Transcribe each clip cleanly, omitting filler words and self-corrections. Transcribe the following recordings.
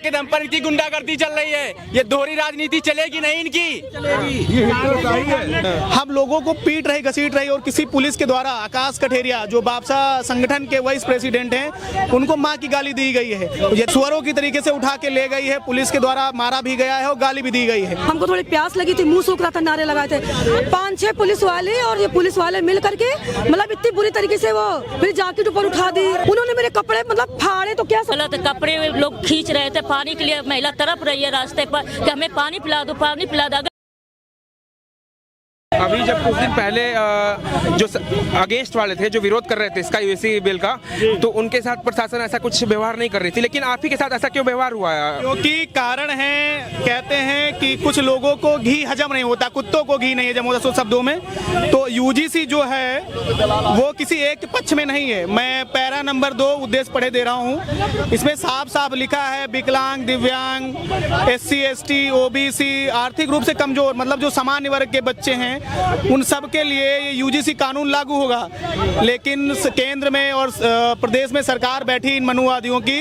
के दम पर इनकी गुंडागर्दी चल रही है। ये दोहरी राजनीति चलेगी नहीं इनकी। हम लोगों को पीट रही, घसीट रही और किसी पुलिस के द्वारा आकाश कठेरिया जो बापसा संगठन के वाइस प्रेसिडेंट हैं, उनको मां की गाली दी गई है। ये सुअरों की तरीके से उठा के ले गई है, पुलिस के द्वारा मारा भी गया है और गाली भी दी गई है। हमको थोड़ी प्यास लगी थी, मुंह सूख रहा था, नारे लगाए थे 5-6 पुलिस वाले और ये पुलिस वाले मिल करके मतलब इतनी बुरी तरीके से वो मेरी जैकेट ऊपर उठा दी। उन्होंने मेरे कपड़े मतलब फाड़े तो क्या गलत कपड़े लोग खींच रहे थे पानी के लिए। महिला तरफ रही है रास्ते पर कि हमें पानी पिला दो, पानी पिला दो। अभी जब कुछ दिन पहले जो अगेंस्ट वाले थे, जो विरोध कर रहे थे इसका यूएसी बिल का, तो उनके साथ प्रशासन ऐसा कुछ व्यवहार नहीं कर रही थी, लेकिन आप ही के साथ ऐसा क्यों व्यवहार हुआ है? क्योंकि कारण है, कहते हैं कि कुछ लोगों को घी हजम नहीं होता, कुत्तों को घी नहीं हजम होता। सो शब्दों में तो यूजीसी जो है वो किसी एक के पक्ष में नहीं है। मैं पैरा नंबर 2 उद्देश्य पढ़े दे रहा हूँ। इसमें साफ साफ लिखा है विकलांग, दिव्यांग, SC ST OBC, आर्थिक रूप से कमजोर, मतलब जो सामान्य वर्ग के बच्चे हैं, उन सब के लिए ये यूजीसी कानून लागू होगा। लेकिन केंद्र में और प्रदेश में सरकार बैठी इन मनुवादियों की,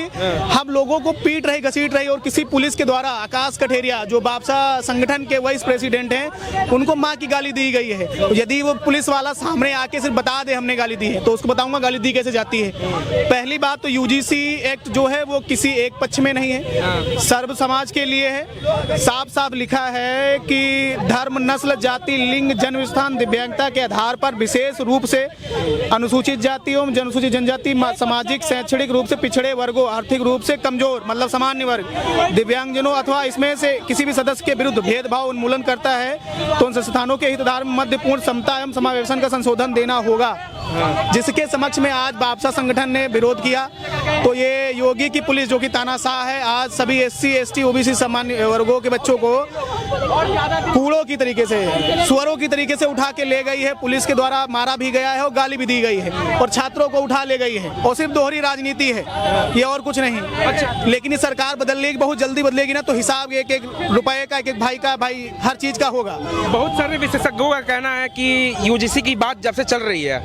हम लोगों को पीट रही, घसीट रही और किसी पुलिस के द्वारा आकाश कठेरिया जो बापसा संगठन के वाइस प्रेसिडेंट हैं, उनको मां की गाली दी गई है। यदि वो पुलिस वाला सामने आके सिर्फ बता दे हमने गाली दी है, तो उसको बताऊंगा गाली दी कैसे जाती है। पहली बात तो यूजीसी एक्ट जो है वो किसी एक पक्ष में नहीं है, सर्व समाज के लिए है। साफ साफ लिखा है कि धर्म, नस्ल, जाति, लिंग, जन्म स्थान, दिव्यांगता के आधार पर विशेष रूप से अनुसूचित जातियों, अनुसूचित जनजाति, सामाजिक शैक्षणिक रूप से पिछड़े वर्गों, आर्थिक रूप से कमजोर मतलब सामान्य वर्ग, दिव्यांगजनों अथवा इसमें से किसी भी सदस्य के विरुद्ध भेदभाव उन्मूलन करता है, तो उन संस्थानों के हितधारक में मध्यपूर्ण समता एवं समावेशन का संशोधन देना होगा, जिसके समक्ष में आज बापसा संगठन ने विरोध किया। तो ये योगी की पुलिस जो कि तानाशाह है, आज सभी SC ST OBC सामान्य वर्गों के बच्चों को कूड़ों की तरीके से, सुअरों की तरीके से उठा के ले गई है। पुलिस के द्वारा मारा भी गया है और गाली भी दी गई है और छात्रों को उठा ले गई है। और सिर्फ दोहरी राजनीति है, ये और कुछ नहीं। अच्छा, लेकिन ये सरकार बदलेगी, बहुत जल्दी बदलेगी ना, तो हिसाब एक एक रुपए का, एक एक भाई का, भाई हर चीज का होगा। बहुत सारे विशेषज्ञों का कहना है कि यूजीसी की बात जब से चल रही है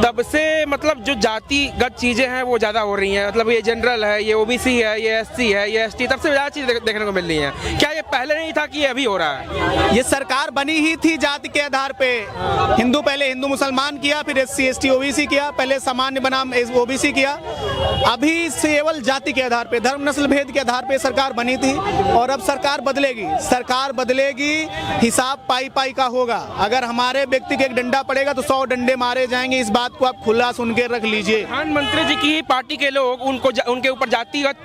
तब से मतलब जो जातिगत चीजें हैं वो ज्यादा हो रही हैं। मतलब ये जनरल है, ये OBC है, ये SC है, ये ST, तब से ज्यादा चीजें देखने को मिल रही हैं। क्या ये पहले नहीं था कि ये अभी हो रहा है? ये सरकार बनी ही थी जाति के आधार पे। हिंदू पहले हिंदू मुसलमान किया, फिर SC ST OBC किया, पहले सामान्य बनाम OBC किया। अभी केवल जाति के आधार पे, धर्म, नस्ल भेद के आधार पे सरकार बनी थी और अब सरकार बदलेगी। सरकार बदलेगी, हिसाब पाई पाई का होगा। अगर हमारे व्यक्ति के एक डंडा पड़ेगा तो 100 डंडे मारे जाएंगे। इस बात को आप खुला सुन के रख लीजिए। प्रधानमंत्री जी की पार्टी के लोग उनके ऊपर जातिगत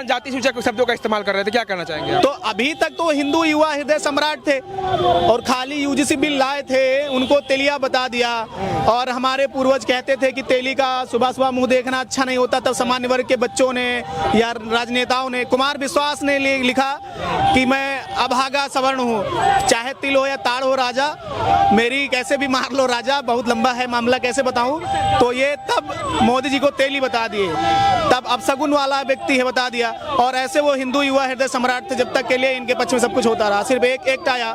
जाति सूचक शब्दों का इस्तेमाल कर रहे थे, क्या कहना चाहेंगे? तो अभी तक तो हिंदू युवा हृदय सम्राट थे और खाली यूजीसी बिल लाए थे, उनको तेलिया बता दिया। और हमारे पूर्वज कहते थे कि तेली का सुबह सुबह मुंह देखना अच्छा नहीं होता, तब सामान्य वर्ग के बच्चों ने या राजनेताओं ने, कुमार विश्वास ने लिखा कि मैं अभागा सवर्ण हूँ, चाहे तिल हो या ताड़ हो राजा, मेरी कैसे भी मार लो राजा, बहुत लंबा है मामला कैसे बताऊं। तो ये तब मोदी जी को तेली बता दिए, तब अब सगुन वाला व्यक्ति है बता दिया। और ऐसे वो हिंदू युवा हृदय सम्राट थे जब तक के लिए इनके पक्ष में सब कुछ होता रहा। सिर्फ एक एक्ट आया,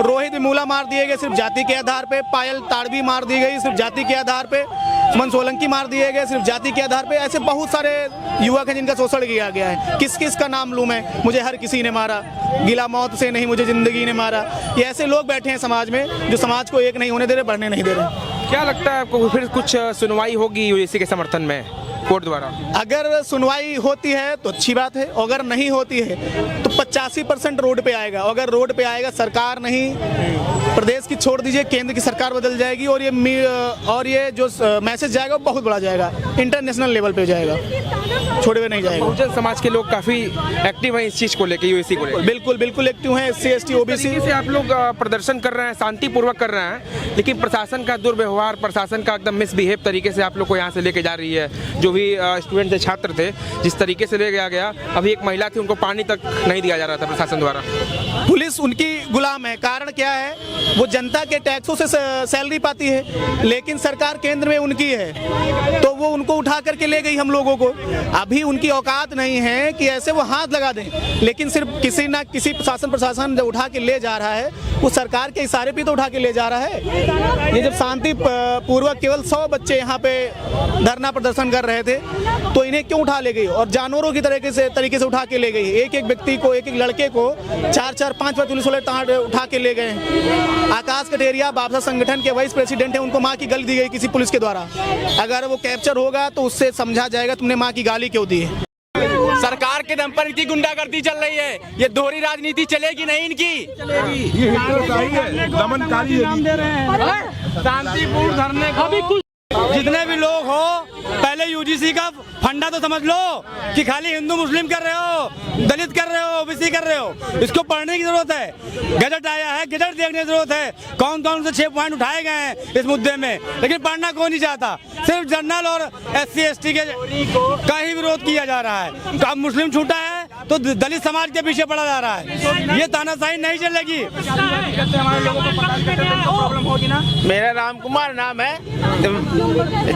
रोहित विमूला मार दिए गए सिर्फ जाति के आधार पे, पायल ताड़वी मार दी गई सिर्फ जाति के आधार पे, सुमन सोलंकी मार दिए गए सिर्फ जाति के आधार पे। ऐसे बहुत सारे युवक हैं जिनका शोषण किया गया है। किस किस का नाम लूं मैं, मुझे हर किसी ने मारा, गिला मौत से नहीं मुझे जिंदगी ने मारा। ये ऐसे लोग बैठे हैं समाज में जो समाज को एक नहीं होने दे रहे, बढ़ने नहीं दे रहे। क्या लगता है आपको फिर कुछ सुनवाई होगी यूजीसी के समर्थन में कोर्ट द्वारा? अगर सुनवाई होती है तो अच्छी बात है, अगर नहीं होती है तो 85% रोड पे आएगा। अगर रोड पे आएगा, सरकार नहीं प्रदेश की छोड़ दीजिए, केंद्र की सरकार बदल जाएगी और ये जो मैसेज जाएगा वो बहुत बड़ा जाएगा, इंटरनेशनल लेवल पे जाएगा, छोड़े हुए नहीं जाएगा। बहुजन समाज के लोग काफी एक्टिव हैं इस चीज को लेकर, यूजीसी को लेकर। बिल्कुल बिल्कुल एक्टिव हैं। SC ST OBC से आप लोग प्रदर्शन कर रहे हैं, शांतिपूर्वक कर रहे हैं, लेकिन प्रशासन का दुर्व्यवहार, प्रशासन का एकदम मिसबिहेव तरीके से आप लोग को यहाँ से लेके जा रही है। जो भी स्टूडेंट थे, छात्र थे, जिस तरीके से ले गया, अभी एक महिला थी, उनको पानी तक नहीं दिया जा रहा था प्रशासन द्वारा। पुलिस उनकी गुलाम है। कारण क्या है वो जनता के टैक्सों से सैलरी पाती है, लेकिन सरकार केंद्र में उनकी है, तो वो उनको उठा करके ले गई हम लोगों को। अभी उनकी औकात नहीं है कि ऐसे वो हाथ लगा दें, लेकिन सिर्फ किसी ना किसी प्रशासन जब उठा के ले जा रहा है, वो सरकार के इशारे पे तो उठा के ले जा रहा है। ये जब शांति पूर्वक केवल 100 बच्चे यहाँ पे धरना प्रदर्शन कर रहे थे, तो इन्हें क्यों उठा ले गई और जानवरों की तरीके से उठा के ले गई। एक एक व्यक्ति को, एक एक लड़के को 4-5 पुलिस वाले उठा के ले गए। आकाश कटेरिया बाबसा संगठन के वाइस प्रेसिडेंट है, उनको माँ की गाली दी गई किसी पुलिस के द्वारा। अगर वो कैप्चर होगा तो उससे समझा जाएगा तुमने माँ की गाली क्यों दी है। सरकार के दम पर इतनी गुंडागर्दी चल रही है, ये दोहरी राजनीति चलेगी नहीं इनकी। शांतिपूर्ण धरने को जितने भी लोग हो, पहले यूजीसी का फंडा तो समझ लो कि खाली हिंदू मुस्लिम कर रहे हो, दलित कर रहे हो, ओबीसी कर रहे हो। इसको पढ़ने की जरूरत है। गजट आया है, गजट देखने की जरूरत है, कौन कौन से 6 पॉइंट उठाए गए हैं इस मुद्दे में, लेकिन पढ़ना कोई नहीं चाहता। सिर्फ जनरल और SC ST के का ही विरोध किया जा रहा है। तो अब मुस्लिम छूटा है तो दलित समाज के पीछे पड़ा जा रहा है। ये तानाशाही नहीं चलेगी। मेरा राम कुमार नाम है।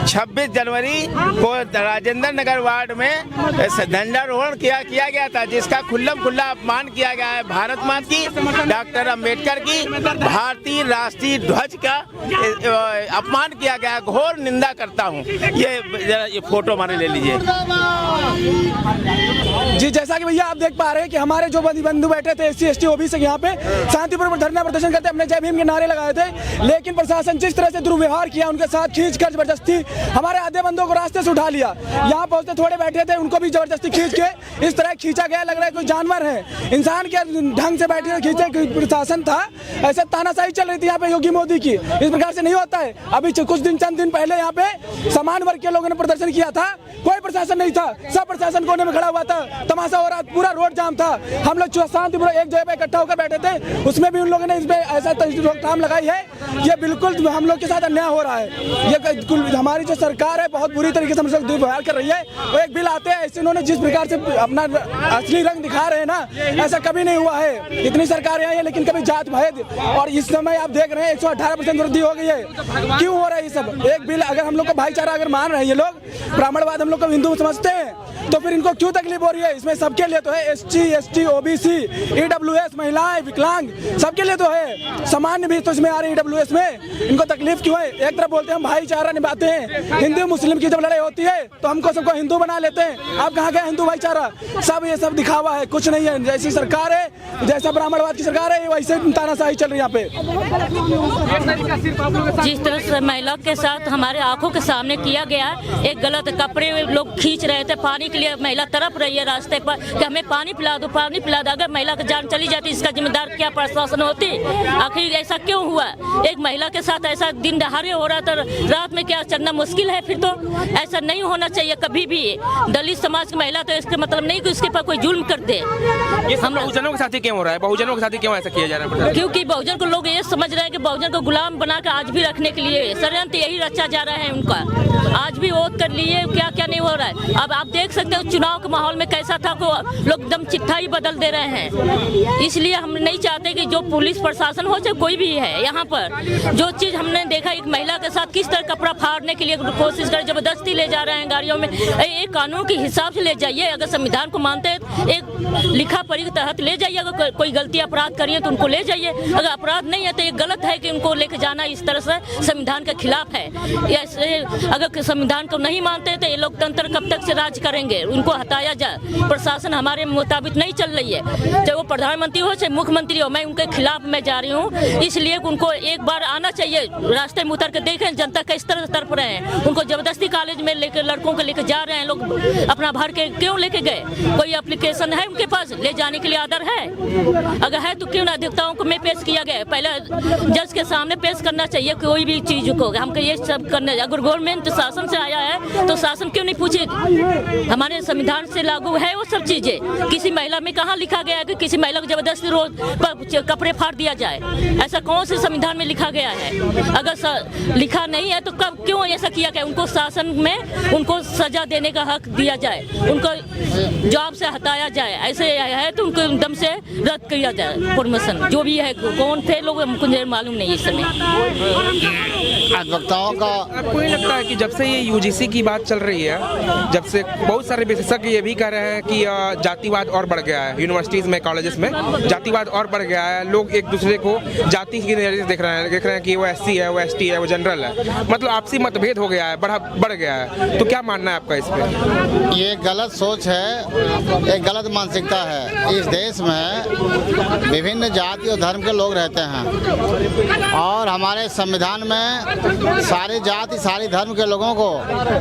26 जनवरी को राजेंद्र नगर वार्ड में झंडारोहण किया गया था, जिसका खुल्ला अपमान किया गया है भारत माता की, डॉक्टर अंबेडकर की, भारतीय राष्ट्रीय ध्वज का अपमान किया गया। घोर निंदा करता हूँ। ये फोटो हमारे ले लीजिए जी। जैसा कि भैया आप देख पा रहे हैं कि हमारे जो बंधु बैठे थे SC ST OBC यहाँ पे शांतिपूर्वक धरना प्रदर्शन करते, हमने जय भीम के नारे लगाए थे, लेकिन प्रशासन जिस तरह से दुर्व्यवहार किया, उनके साथ खींचकर जबरदस्ती हमारे आधे बंदों को रास्ते से उठा लिया। यहाँ पहुंचते थोड़े बैठे थे, उनको भी जबरदस्ती खींच के इस तरह खींचा गया, लग रहा है कोई जानवर है। इंसान के ढंग से बैठे खींचे प्रशासन था, ऐसे तानाशाही चल रही थी यहाँ पे योगी मोदी की। इस प्रकार से नहीं होता है। अभी चंद दिन पहले यहाँ पे समान वर्ग के लोगों ने प्रदर्शन किया था, कोई प्रशासन नहीं था, सब प्रशासन कोने में खड़ा हुआ था, तमाशा हो रहा, पूरा रोड जाम था। हम लोग शांतिपूर्वक एक जगह पे इकट्ठा होकर बैठे थे, उसमें भी उन लोगों ने इसमें ऐसा रोकथाम लगाई है। ये बिल्कुल हम लोग के साथ अन्याय हो रहा है। ये हमारी जो सरकार है बहुत बुरी तरीके से हम लोग दुर्व्यवहार कर रही है। वो एक बिल आते हैं, ऐसे इन्होंने जिस प्रकार से अपना असली रंग दिखा रहे हैं ना, ऐसा कभी नहीं हुआ है। इतनी सरकारें आई है, लेकिन कभी जात भेद, और इस समय आप देख रहे हैं 118% वृद्धि हो गई है। क्यों हो रहा है ये सब? एक बिल अगर हम लोग का भाईचारा अगर मान रहे हैं ये लोग, ब्राह्मणवाद हम लोग को हिंदू समझते हैं, तो फिर इनको क्यों तकलीफ हो रही है? इसमें सबके लिए तो है, SC ST OBC EWS महिलाएं विकलांग सबके लिए तो है। सामान्य भी तो इसमें आ रही है EWS में, इनको तकलीफ क्यों है? एक तरफ बोलते हैं हम भाईचारा निभाते हैं, हिंदू मुस्लिम की जब लड़ाई होती है तो हमको सबको हिंदू बना लेते हैं। आप कहाँ गए हिंदू भाईचारा? सब ये सब दिखावा है, कुछ नहीं है। जैसी सरकार है, जैसा ब्राह्मणवाद की सरकार है, वैसे तानाशाही चल रही है यहाँ पे। जिस तरह से महिला के साथ हमारे आंखों के सामने किया गया, एक गलत कपड़े लोग खींच रहे थे पानी के लिए, महिला तड़प रही है रास्ते पर कि हमें पानी पिला दो, पानी पिला दो। अगर महिला की जान चली जाती, इसका जिम्मेदार क्या प्रशासन होती? आखिर ऐसा क्यों हुआ? एक महिला के साथ ऐसा दिन दहाड़े हो रहा था, रात में क्या चलना मुश्किल है? फिर तो ऐसा नहीं होना चाहिए कभी भी। दलित समाज की महिला तो इसके मतलब नहीं कि उसके पर कोई जुल्म कर दे। ये हम बहुजनों के साथ ही क्यों हो रहा है? बहुजनों के साथ ही क्यों ऐसा किया जा रहा है? क्योंकि बहुजन को लोग ये समझ रहे हैं कि बहुजन को गुलाम बनाकर आज भी रखने के लिए षड्यंत्र यही रचा जा रहा है उनका। आज भी वोट कर लिए, क्या क्या नहीं हो रहा है। अब आप देख सकते हो चुनाव के माहौल में कैसा था, को लोग एकदम चिट्ठा ही बदल दे रहे हैं। इसलिए हम नहीं चाहते कि जो पुलिस प्रशासन हो, चाहे कोई भी है, यहाँ पर जो चीज हमने देखा, एक महिला के साथ किस तरह कपड़ा फाड़ने के लिए कोशिश कर, जबरदस्ती ले जा रहे हैं गाड़ियों में। एक कानून के हिसाब से ले जाइए। अगर संविधान को मानते हैं, एक लिखा पढ़ी के तहत ले जाइए। अगर कोई गलती अपराध करिए तो उनको ले जाइए। अगर अपराध नहीं है तो ये गलत है कि उनको लेके जाना इस तरह से संविधान के खिलाफ है। ऐसे अगर संविधान को नहीं मानते तो ये लोकतंत्र कब तक से राज करेंगे? उनको हटाया जाए। प्रशासन हमारे मुताबिक नहीं चल रही है, चाहे वो प्रधानमंत्री हो चाहे मुख्यमंत्री हो। मैं उनके खिलाफ मैं जा रही हूँ, इसलिए उनको एक बार आना चाहिए, रास्ते में उतर के देखें जनता किस तरह तड़प रहे हैं। उनको जबरदस्ती कॉलेज में लेकर लड़कों को लेकर जा रहे हैं लोग, अपना भर के क्यों लेके गए? कोई एप्लीकेशन है उनके पास ले जाने के लिए? आदर है? अगर है तो क्यों ना अधिवक्ताओं को में पेश किया गया? पहले जज के सामने पेश करना चाहिए कोई भी चीज को। हमको ये सब करने, अगर गवर्नमेंट शासन से आया है तो शासन क्यों नहीं पूछे? हमारे संविधान से लागू है वो सब चीजें। किसी महिला में कहाँ लिखा गया है कि किसी महिला को जबरदस्ती रोज कपड़े फाड़ दिया जाए? ऐसा कौन से संविधान में लिखा गया है? अगर लिखा नहीं है तो कब क्यों ऐसा किया गया? उनको शासन में उनको सजा देने का हक दिया जाए, उनको जॉब से हटाया लाया जाए, ऐसे है तो उनको एकदम से रद्द किया जाए परमिशन। जो भी है कौन थे लोग मुझे मालूम नहीं इस समय। अधिवक्ताओं का आपको नहीं लगता है कि जब से ये यूजीसी की बात चल रही है, जब से बहुत सारे विशेषज्ञ ये भी कह रहे हैं कि जातिवाद और बढ़ गया है, यूनिवर्सिटीज में, कॉलेजेस में जातिवाद और बढ़ गया है, लोग एक दूसरे को जाति की नजरिए से देख रहे हैं कि वो एससी है, वो एसटी है, वो जनरल है, मतलब आपसी मतभेद हो गया है, बढ़ गया है। तो क्या मानना है आपका इस पे? ये गलत सोच है, एक गलत मानसिकता है। इस देश में विभिन्न जाति और धर्म के लोग रहते हैं और हमारे संविधान में सारी जाति सारी धर्म के लोगों को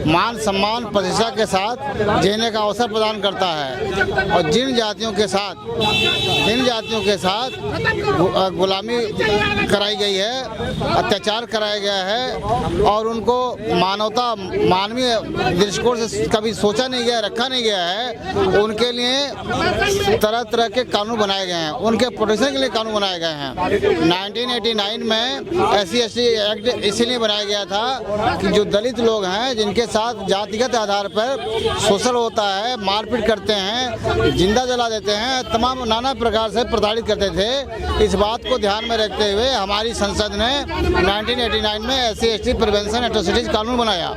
मान सम्मान प्रतिष्ठा के साथ जीने का अवसर प्रदान करता है। और जिन जातियों के साथ गुलामी कराई गई है, अत्याचार कराया गया है और उनको मानवीय दृष्टिकोण से कभी सोचा नहीं गया, रखा नहीं गया है, उनके लिए तरह तरह के कानून बनाए गए हैं, उनके प्रोटेक्शन के लिए कानून बनाए गए हैं। 1989 में SC/ST एक्ट इसीलिए बनाया गया था कि जो दलित लोग हैं, जिनके साथ जातिगत आधार पर शोषण होता है, मारपीट करते हैं, जिंदा जला देते हैं, तमाम नाना प्रकार से प्रताड़ित करते थे, इस बात को ध्यान में रखते हुए हमारी संसद ने 1989 में SC/ST प्रिवेंशन एट्रोसिटीज कानून बनाया।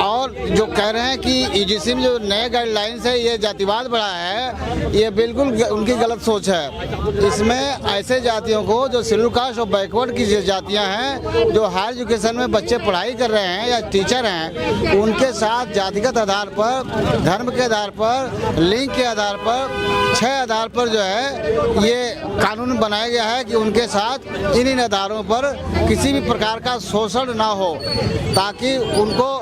और जो कह रहे हैं कि यूजीसी में जो नए गाइडलाइंस है ये जातिवाद बढ़ा है, ये बिल्कुल उनकी गलत सोच है। इसमें ऐसे जातियों को जो शेड्यूल कास्ट और बैकवर्ड की जातियां हैं, जो हायर एजुकेशन में बच्चे पढ़ाई कर रहे हैं या टीचर हैं, उनके साथ जातिगत आधार पर, धर्म के आधार पर, लिंग के आधार पर, 6 आधार पर जो है ये कानून बनाया गया है कि उनके साथ इन आधारों पर किसी भी प्रकार का शोषण ना हो, ताकि उनको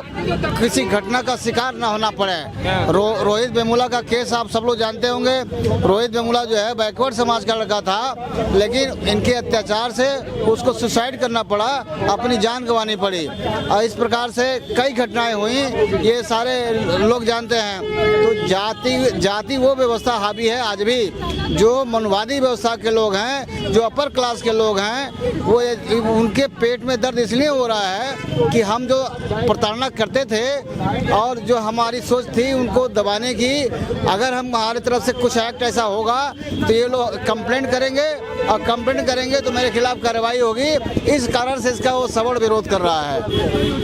किसी घटना का शिकार ना होना पड़े। रोहित वेमुला का केस आप सब लोग जानते होंगे। रोहित वेमुला जो है बैकवर्ड समाज का लड़का था, लेकिन इनके अत्याचार से उसको सुसाइड करना पड़ा, अपनी जान गंवानी पड़ी। और इस प्रकार से कई घटनाएं हुई, ये सारे लोग जानते हैं। तो जाति वो व्यवस्था हावी है आज भी, जो मनवादी व्यवस्था के लोग हैं, जो अपर क्लास के लोग हैं, वो उनके पेट में दर्द इसलिए हो रहा है कि हम जो प्रताड़ना करते थे और जो हमारी सोच थी उनको दबाने की, अगर हम हमारी तरफ से कुछ एक्ट ऐसा होगा तो ये लोग कंप्लेंट करेंगे और कंप्लेंट करेंगे तो मेरे खिलाफ कार्रवाई होगी। इस कारण से इसका वो सबड़ विरोध कर रहा है।